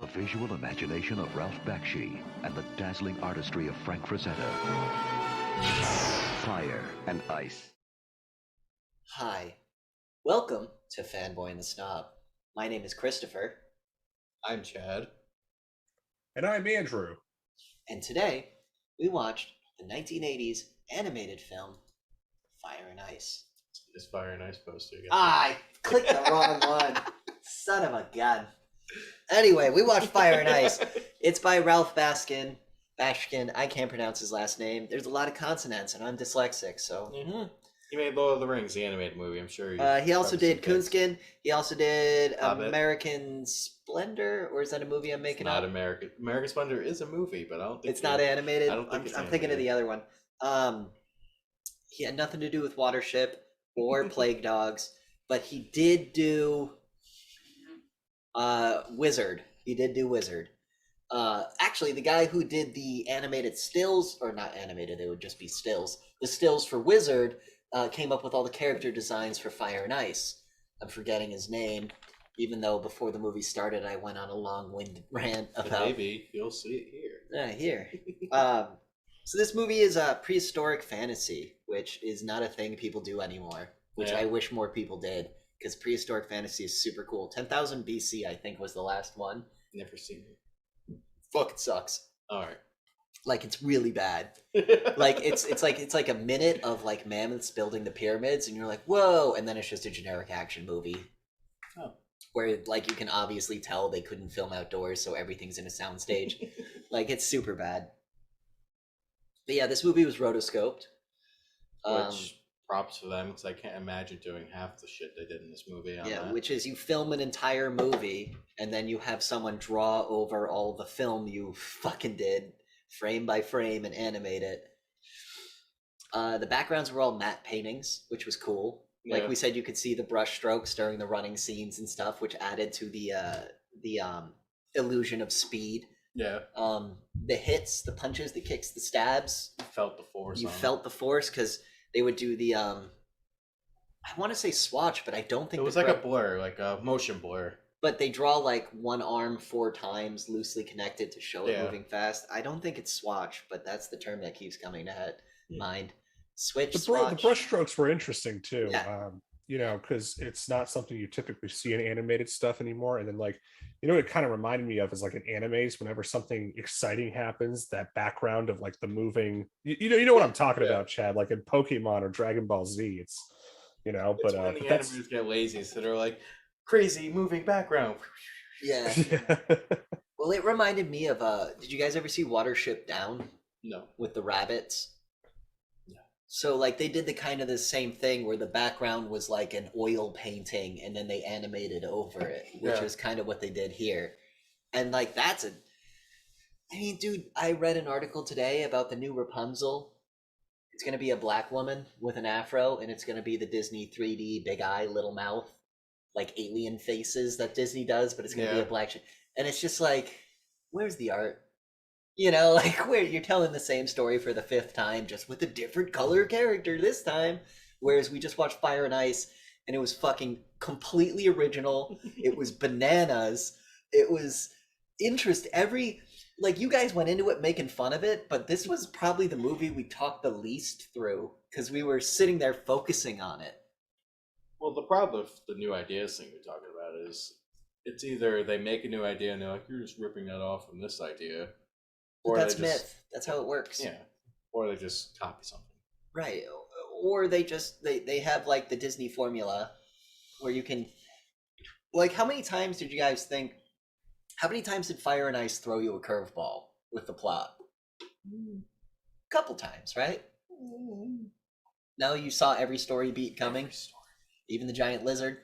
The visual imagination of Ralph Bakshi and the dazzling artistry of Frank Frazetta. Fire and Ice. Hi, welcome to Fanboy and the Snob. My name is Christopher, I'm Chad. And I'm Andrew. and today we watched the 1980s animated film Fire and Ice. This Fire and Ice poster again. I clicked the wrong one. Son of a gun. Anyway, we watched Fire and Ice. It's by Ralph Baskin. I can't pronounce his last name. There's a lot of consonants, and I'm dyslexic, so. He made Lord of the Rings, the animated movie. I'm sure. He also did Coonskin. He also did Hobbit. American Splendor, or is that a movie I'm making Not up? American. American Splendor is a movie, but I don't think It's not animated. I don't think it's I'm thinking of the other one. He had nothing to do with Watership or Plague Dogs, but he did do Wizard. He did do Wizard. Actually, the guy who did the animated stills, or not animated, they would just be stills. The stills for Wizard came up with all the character designs for Fire and Ice. I'm forgetting his name, even though before the movie started, I went on a long-winded rant about. Maybe you'll see it here. Yeah, here. So this movie is a prehistoric fantasy, which is not a thing people do anymore, which Yeah. I wish more people did, because prehistoric fantasy is super cool. 10,000 BC, I think, was the last one. Never seen it. Fuck, it sucks. All right. Like, it's really bad. Like, it's like a minute of like mammoths building the pyramids, and you're like, whoa, and then it's just a generic action movie. Oh. Where like you can obviously tell they couldn't film outdoors, so everything's in a soundstage. Like, it's super bad. But yeah, this movie was rotoscoped. Which props for them, because I can't imagine doing half the shit they did in this movie. Which is you film an entire movie and then you have someone draw over all the film you fucking did, frame by frame, and animate it. The backgrounds were all matte paintings, which was cool. Like we said, you could see the brush strokes during the running scenes and stuff, which added to the illusion of speed. Yeah. The hits, the punches, the kicks, the stabs. You felt the force. You felt the force, because they would do the I want to say swatch, but I don't think it was like a blur, like a motion blur. But they draw like one arm 4 times loosely connected to show it Yeah. moving fast. I don't think it's swatch, but that's the term that keeps coming to mind. Switch, The swatch. brush strokes were interesting too. Yeah. Because it's not something you typically see in animated stuff anymore. And then what it kind of reminded me of is like in animes, whenever something exciting happens, that background of like the moving, you know what I'm talking about, Chad, like in Pokemon or Dragon Ball Z. It's It's but when the that's animators get lazy, so they're like crazy moving background. Yeah. Well, it reminded me of did you guys ever see Watership Down No. with the rabbits? No. So like they did the kind of the same thing where the background was like an oil painting and then they animated over it, which Yeah. is kind of what they did here. And like I mean, dude, I read an article today about the new Rapunzel. It's going to be a black woman with an afro, and it's going to be the Disney 3D big eye, little mouth, like alien faces that Disney does, but it's going to be a black and it's just like, where's the art? Like where you're telling the same story for the 5th time, just with a different color character this time. Whereas we just watched Fire and Ice, and it was fucking completely original. It was bananas. It was like you guys went into it making fun of it, but this was probably the movie we talked the least through because we were sitting there focusing on it. Well, the problem with the new ideas thing you're talking about is it's either they make a new idea and they're like, you're just ripping that off from this idea. But that's myth. That's how it works. Yeah. Or they just copy something. Right. Or they just they have like the Disney formula where you can, like, how many times did Fire and Ice throw you a curveball with the plot? Couple times, right? No, you saw every story beat coming. Every story. Even the giant lizard.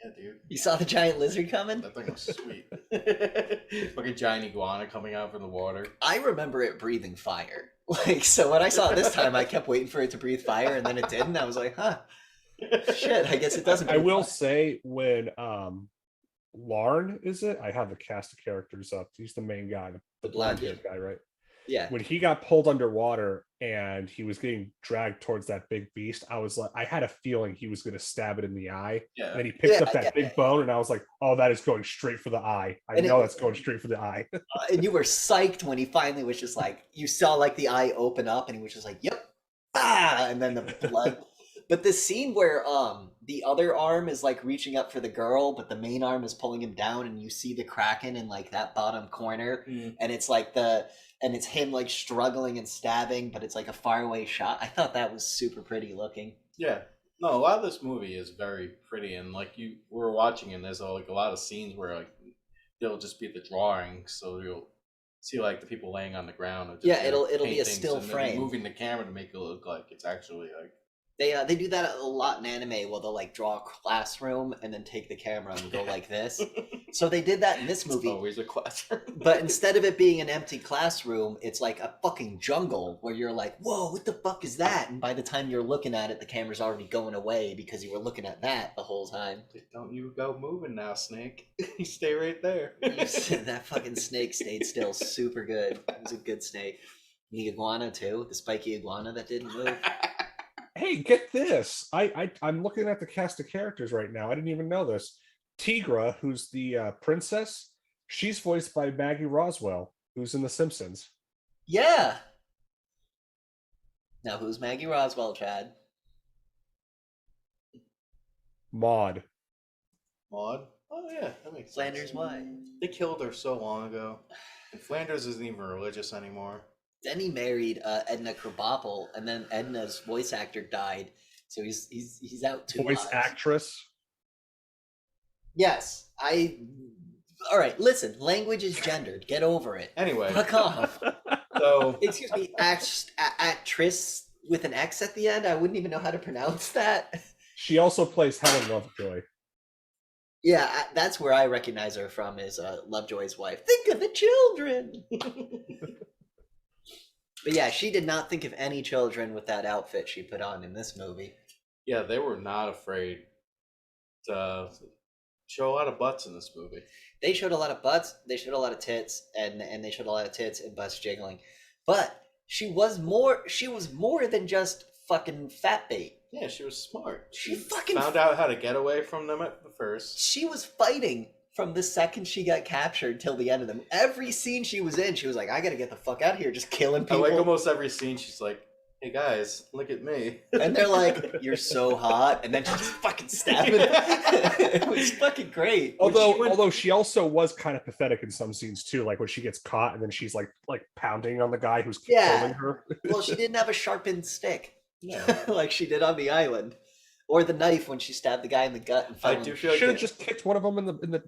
Yeah, dude. You saw the giant lizard coming? That thing was sweet. Like a giant iguana coming out from the water. I remember it breathing fire. Like, so when I saw it this time, I kept waiting for it to breathe fire, and then it didn't. I was like, huh. Shit, I guess it doesn't. I will say when Larn is it? I have the cast of characters up. He's the main guy, the blonde-haired guy, right? Yeah. When he got pulled underwater and he was getting dragged towards that big beast, I was like, I had a feeling he was going to stab it in the eye. Yeah. And then he picked Yeah, up that big bone, and I was like, oh, that is going straight for the eye. I And know that's going straight for the eye. And you were psyched when he finally was just like, you saw like the eye open up, and he was just like, "Yep, ah," and then the blood. But the scene where the other arm is like reaching up for the girl, but the main arm is pulling him down, and you see the Kraken in like that bottom corner, and it's like and it's him like struggling and stabbing, but it's like a faraway shot. I thought that was super pretty looking. Yeah. No, a lot of this movie is very pretty, and like you were watching, and there's like a lot of scenes where like it'll just be the drawing, so you'll see like the people laying on the ground. Or just, Yeah, it'll be a paintings, still and they'll be frame. moving the camera to make it look like it's actually like. They do that a lot in anime, where they'll like draw a classroom and then take the camera and go like this. So they did that in this movie. It's always a classroom. But instead of it being an empty classroom, it's like a fucking jungle where you're like, whoa, what the fuck is that? And by the time you're looking at it, the camera's already going away because you were looking at that the whole time. Don't you go moving now, Snake. You stay right there. That fucking snake stayed still super good. It was a good snake. The iguana too, the spiky iguana that didn't move. Hey, get this. I'm looking at the cast of characters right now. I didn't even know this. Tigra, who's the princess, she's voiced by Maggie Roswell, who's in The Simpsons. Yeah. Now who's Maggie Roswell, Chad? Maud? Oh yeah, that makes Flanders sense. why? They killed her so long ago. And Flanders isn't even religious anymore. Then he married Edna Krabappel, and then Edna's voice actor died, so he's out too. Voice actress. Yes, All right, listen. Language is gendered. Get over it. Anyway, Fuck off. so Excuse me, actress with an X at the end. I wouldn't even know how to pronounce that. She also plays Helen Lovejoy. Yeah, that's where I recognize her from. Is Lovejoy's wife. Think of the children. But yeah, she did not think of any children with that outfit she put on in this movie. yeah, they were not afraid to show a lot of butts in this movie. They showed a lot of butts, they showed a lot of tits, and they showed a lot of tits and butts jiggling. But she was more than just fucking fat bait. Yeah, she was smart. She fucking found out how to get away from them at the first. She was fighting from the second she got captured till the end of them. Every scene she was in, she was like, I gotta get the fuck out of here, just killing I people. like almost every scene, she's like, hey guys, look at me. And they're like, you're so hot, and then she's just fucking stabbing them. It was fucking great. Although she also was kind of pathetic in some scenes too, like when she gets caught and then she's like pounding on the guy who's killing her. Well, she didn't have a sharpened stick. Yeah. Like she did on the island. Or the knife when she stabbed the guy in the gut and fell. I do feel like should have just kicked one of them in the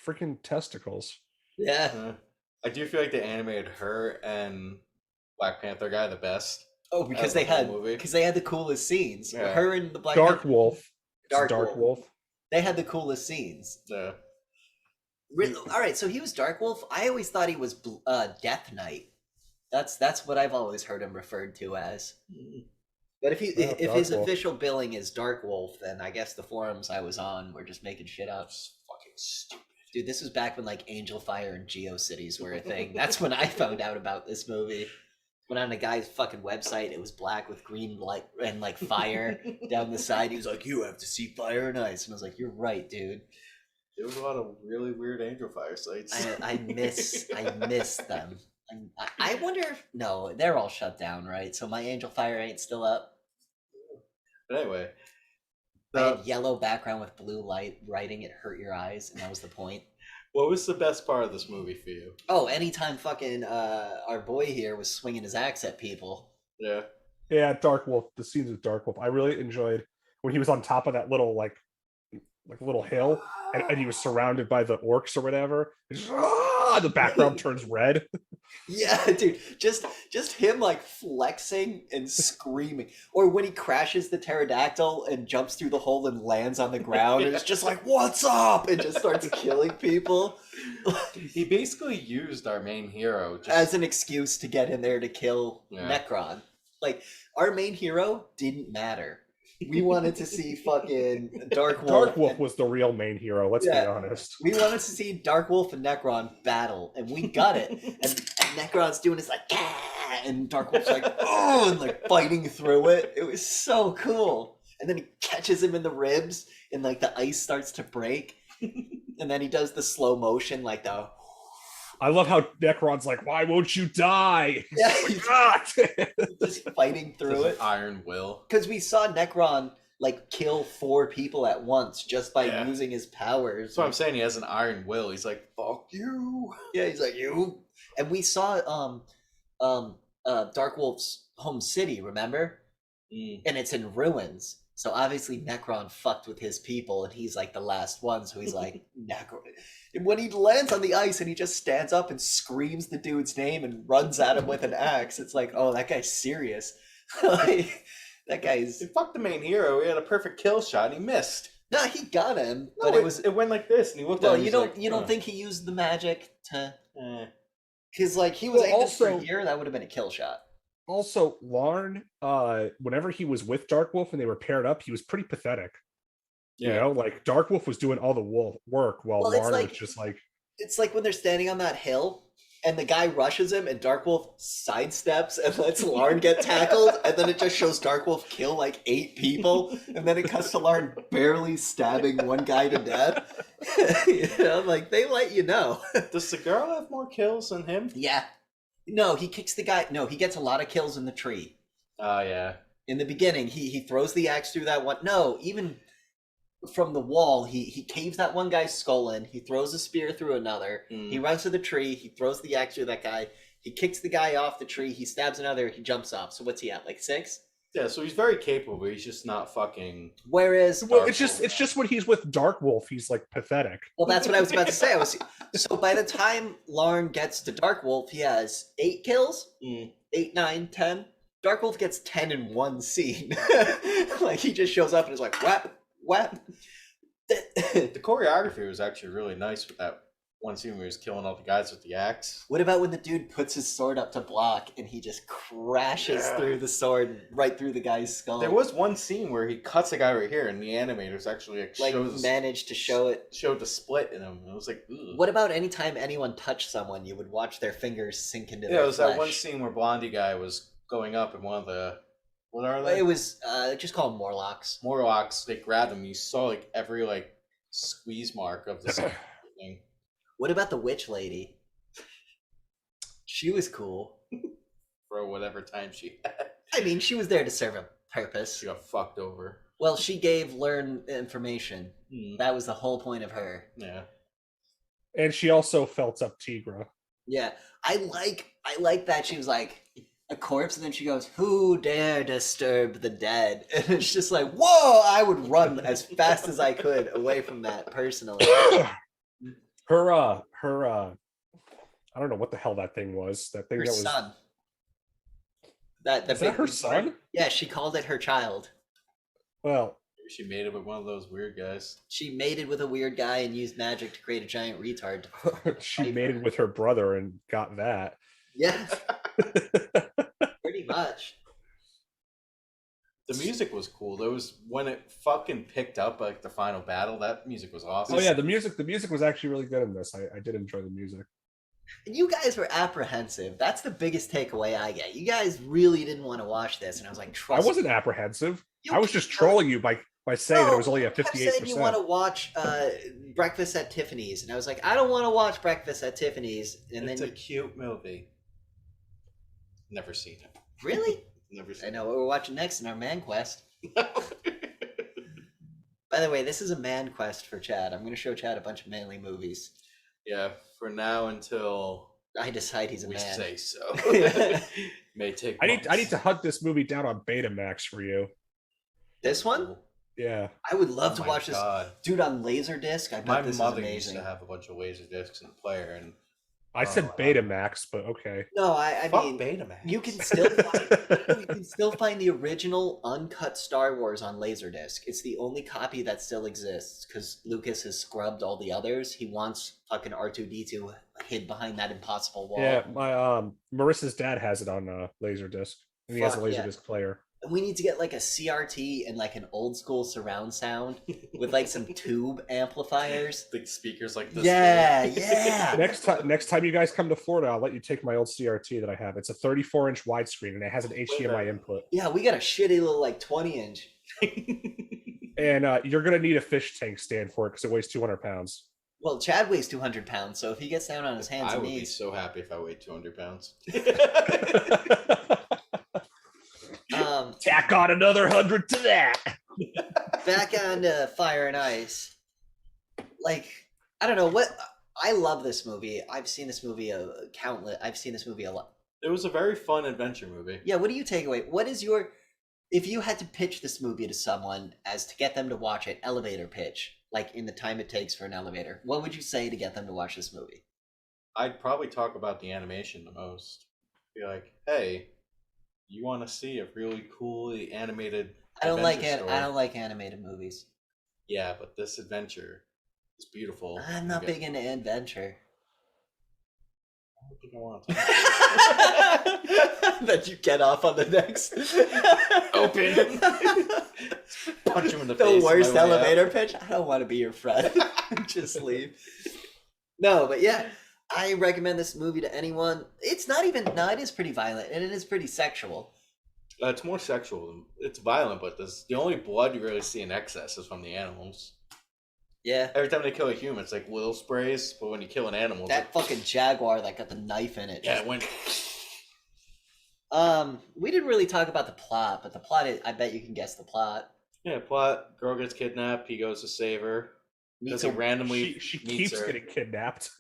freaking testicles. Yeah. I do feel like they animated her and Black Panther guy the best. Oh, because they had the coolest scenes. Yeah. Her and the Black Dark Panther. Wolf. Dark Wolf. They had the coolest scenes. Yeah. All right, so he was Dark Wolf. I always thought he was Death Knight. That's what I've always heard him referred to as. But if his official billing is Dark Wolf, then I guess the forums I was on were just making shit up. Fucking stupid. Dude, this was back when like Angel Fire and GeoCities were a thing. That's when I found out about this movie. Went on a guy's fucking website. It was black with green light and like fire down the side. He was like, "You have to see fire and ice," and I was like, "You're right, dude." There was a lot of really weird Angel Fire sites. I miss them. I wonder if no, they're all shut down, right? So my Angel Fire ain't still up. But anyway, I had yellow background with blue light writing. It hurt your eyes, and that was the point. what was the best part of this movie for you? Oh, anytime fucking our boy here was swinging his axe at people. Yeah. Yeah, Dark Wolf. The scenes with Dark Wolf. I really enjoyed when he was on top of that little like little hill, and he was surrounded by the orcs or whatever. The background turns red. Yeah, dude, just him like flexing and screaming, or when he crashes the pterodactyl and jumps through the hole and lands on the ground, and it's just like, "What's up?" and just starts killing people. He basically used our main hero as an excuse to get in there to kill Yeah. Necron. Like, our main hero didn't matter. We wanted to see fucking Dark Wolf. Dark Wolf was the real main hero. Let's be honest. We wanted to see Dark Wolf and Necron battle, and we got it. And Necron's doing his like, "Gah!" and Dark Wolf's like, oh, and like fighting through it. It was so cool. And then he catches him in the ribs, and like the ice starts to break. And then he does the slow motion, like the. I love how Necron's like, "Why won't you die?" Yeah, He's like, just fighting through There's it. an iron will. Because we saw Necron like kill 4 people at once just by Yeah. using his powers. That's what I'm saying. He has an iron will. He's like, fuck you. Yeah, he's like, you. And we saw Dark Wolf's home city, remember? And it's in ruins. So obviously Necron fucked with his people, and he's like the last one. So he's like, Necron. And when he lands on the ice and he just stands up and screams the dude's name and runs at him with an axe, it's like, oh, that guy's serious. Like, that guy's. He fucked the main hero. He had a perfect kill shot and he missed. No, he got him, No, but it went like this, and he looked well. at him. You don't think he used the magic to? Eh. Because like he was Well, aiming also- for here, that would have been a kill shot. also, Larn, whenever he was with Dark Wolf and they were paired up, he was pretty pathetic. You know, like Dark Wolf was doing all the work while Well, it's Larn like- was just like, It's like when they're standing on that hill and the guy rushes him and Dark Wolf sidesteps and lets Larn get tackled, and then it just shows Dark Wolf kill like 8 people, and then it cuts to Larn barely stabbing one guy to death. You know, like they let you know. Does the girl have more kills than him? Yeah. No, he kicks the guy. No, he gets a lot of kills in the tree. Oh, yeah. In the beginning, he throws the axe through that one. No, even from the wall, he caves that one guy's skull in. He throws a spear through another. He runs to the tree. He throws the axe through that guy. He kicks the guy off the tree. He stabs another. He jumps off. So what's he at? Like 6? Yeah, so he's very capable. He's just not fucking. Whereas, well, Dark it's just Wolf. when he's with Dark Wolf, he's like pathetic. well, that's what I was about to say. So by the time Larn gets to Dark Wolf, he has 8 kills. 8, 9, 10. Dark Wolf gets 10 in one scene. Like he just shows up and is like, whap, whap. The choreography was actually really nice with that one scene where he was killing all the guys with the axe. What about when the dude puts his sword up to block and he just crashes Yeah. through the sword right through the guy's skull? There was one scene where he cuts a guy right here, and the animators actually like shows managed to show it. showed the split in him. It was like, ugh. What about anytime anyone touched someone, you would watch their fingers sink into Yeah, their it was flesh? that one scene where Blondie guy was going up, and one of the what are they? It was just call them Morlocks. Morlocks. They grabbed him. You saw like every like squeeze mark of the thing. What about the witch lady? She was cool. For whatever time she had. I mean, she was there to serve a purpose. She got fucked over. Well, she gave Learn information. That was the whole point of her. Yeah. And she also felt up Tigra. Yeah, I like that she was like a corpse, and then she goes, "Who dare disturb the dead?" And it's just like, whoa! I would run as fast as I could away from that personally. her I don't know what the hell that thing was. That thing Her that was son. That is that her son? Yeah, she called it her child. Well, She made it with one of those weird guys. She mated with a weird guy and used magic to create a giant retard. she mated with her brother and got that. Yeah, pretty much. The music was cool. There was when it fucking picked up like the final battle. That music was awesome. Oh yeah, the music was actually really good in this. I did enjoy the music. And you guys were apprehensive. That's the biggest takeaway I get. You guys really didn't want to watch this, and I was like, I trust wasn't me. apprehensive. You I was just kept- trolling you by saying that it was only you a kept 58%. saying you want to watch Breakfast at Tiffany's, and I was like, I don't want to watch Breakfast at Tiffany's. And It's then a cute movie. Never seen it. really, Never I seen know what we're watching next in our Man Quest. By the way, this is a Man Quest for Chad. I'm going to show Chad a bunch of manly movies. Yeah, for now until I decide he's a we man. say so. May take. I need months. to hunt this movie down on Betamax for you. This one? Yeah. I would love Oh to my watch this. God. Dude, on Laserdisc, I bet My this mother is used amazing. to have a bunch of laser discs in the player, and I said wow. Betamax, but okay. No, I fuck mean, Betamax. you can still find, you can still find the original uncut Star Wars on Laserdisc. It's the only copy that still exists because Lucas has scrubbed all the others. He wants fucking R2D2 hid behind that impossible wall. Yeah, my Marissa's dad has it on Laserdisc, and he has a Fuck, yeah. Laserdisc player. We need to get like a CRT and like an old school surround sound with like some tube amplifiers. Big speakers like this. Yeah, big. yeah. Next time you guys come to Florida, I'll let you take my old CRT that I have. It's a 34-inch widescreen and it has an HDMI input. Yeah, we got a shitty little like 20-inch. And you're gonna need a fish tank stand for it because it weighs 200 pounds. Well, Chad weighs 200 pounds, so if he gets down on his hands I and would be knees, so happy if I weighed 200 pounds. Tack on another 100 to that. back on to Fire and Ice. Like, I don't know what. I love this movie. I've seen this movie I've seen this movie a lot. It was a very fun adventure movie. Yeah, what do you take away? What is your, if you had to pitch this movie to someone as to get them to watch it, elevator pitch, like in the time it takes for an elevator, what would you say to get them to watch this movie? I'd probably talk about the animation the most. Be like, hey, you want to see a really coolly animated I don't like adventure it. story? I don't like animated movies. Yeah, but this adventure is beautiful. I'm not big into adventure. I don't think I want to. That you get off on the next Open. Punch him in the the face. worst on my way out. elevator pitch. I don't want to be your friend. Just leave. No, but yeah, I recommend this movie to anyone. It's not even. No, it is pretty violent and it is pretty sexual. It's more sexual. It's violent, but the only blood you really see in excess is from the animals. Yeah, Every time they kill a human, it's like little sprays, but when you kill an animal, it's that like, fucking jaguar that got the knife in it. yeah, it went. We didn't really talk about the plot, but the plot is. I bet you can guess the plot. Yeah, plot. Girl gets kidnapped. He goes to save her. Meets Because he a- randomly She meets keeps her. getting kidnapped.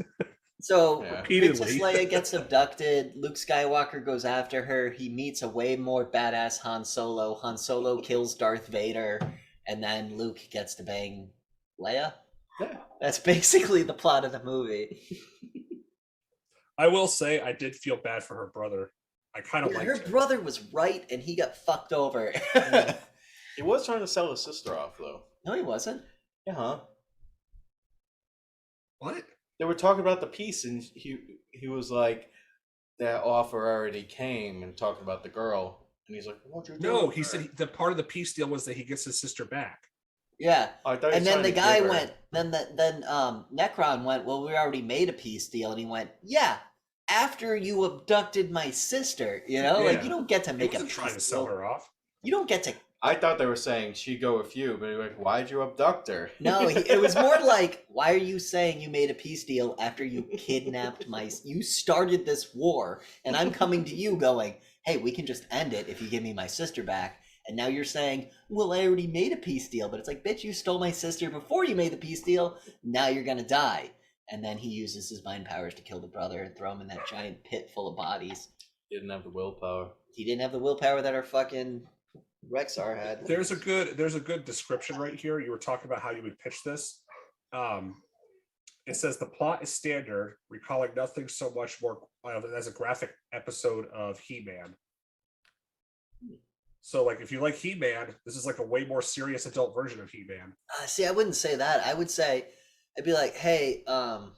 So Yeah. Princess Repeatedly. Leia gets abducted. Luke Skywalker goes after her. He meets a way more badass Han Solo. Han Solo kills Darth Vader, and then Luke gets to bang Leia. Yeah. That's basically the plot of the movie. I will say I did feel bad for her brother. I kind of Her liked him. brother was right, and he got fucked over. He was trying to sell his sister off, though. No, he wasn't. Yeah, huh? What? They were talking about the piece, and he was like, that offer already came, and talking about the girl. And he's like, what you doing? No, he said the part of the peace deal was that he gets his sister back. Yeah. Oh, I thought he And was then the trying to guy give her- went. Then Necron went. Well, we already made a peace deal, and he went. Yeah. After you abducted my sister, you know, like Yeah. you don't get to He make a wasn't trying to peace sell deal. her off. You don't get to. I thought they were saying she'd go with you, but he was like, why'd you abduct her? No, it was more like, why are you saying you made a peace deal after you kidnapped my? You started this war, and I'm coming to you going, hey, we can just end it if you give me my sister back. And now you're saying, well, I already made a peace deal, but it's like, bitch, you stole my sister before you made the peace deal. Now you're gonna die. And then he uses his mind powers to kill the brother and throw him in that giant pit full of bodies. He didn't have the willpower. He didn't have the willpower that our fucking Rexar had. There's a good description right here. You were talking about how you would pitch this. It says the plot is standard, recalling nothing so much more as a graphic episode of He-Man. So, like, if you like He-Man, this is like a way more serious adult version of He-Man. See, I wouldn't say that. I would say, I'd be like, hey, you know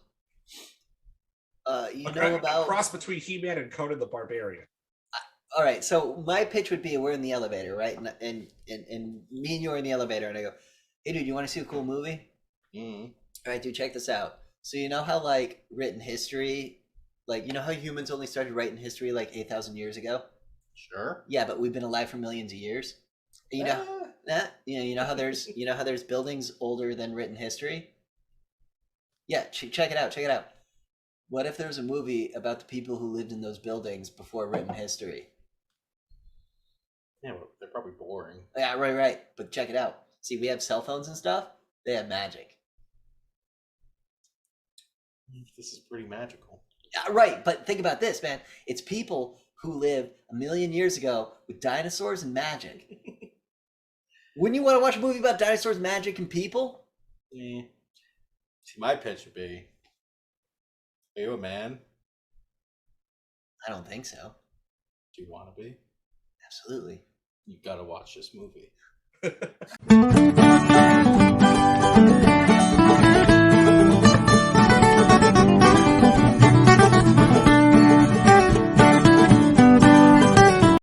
A about. cross between He-Man and Conan the Barbarian. All right, so my pitch would be we're in the elevator, right? And me and you are in the elevator, and I go, hey, dude, you want to see a cool movie? Mm-hmm. All right, dude, check this out. So you know how, like, written history, like, you know how humans only started writing history, like, 8,000 years ago? Sure. Yeah, but we've been alive for millions of years. You know that? You know how there's buildings older than written history? Yeah, check it out. Check it out. What if there was a movie about the people who lived in those buildings before written history? Yeah, well, they're probably boring. Yeah, right. But check it out. See, we have cell phones and stuff. They have magic. This is pretty magical. Yeah, right, but think about this, man. It's people who lived 1 million years ago with dinosaurs and magic. Wouldn't you want to watch a movie about dinosaurs, magic, and people? See, my pitch would be, are you a man? I don't think so. Do you want to be? Absolutely. You gotta watch this movie.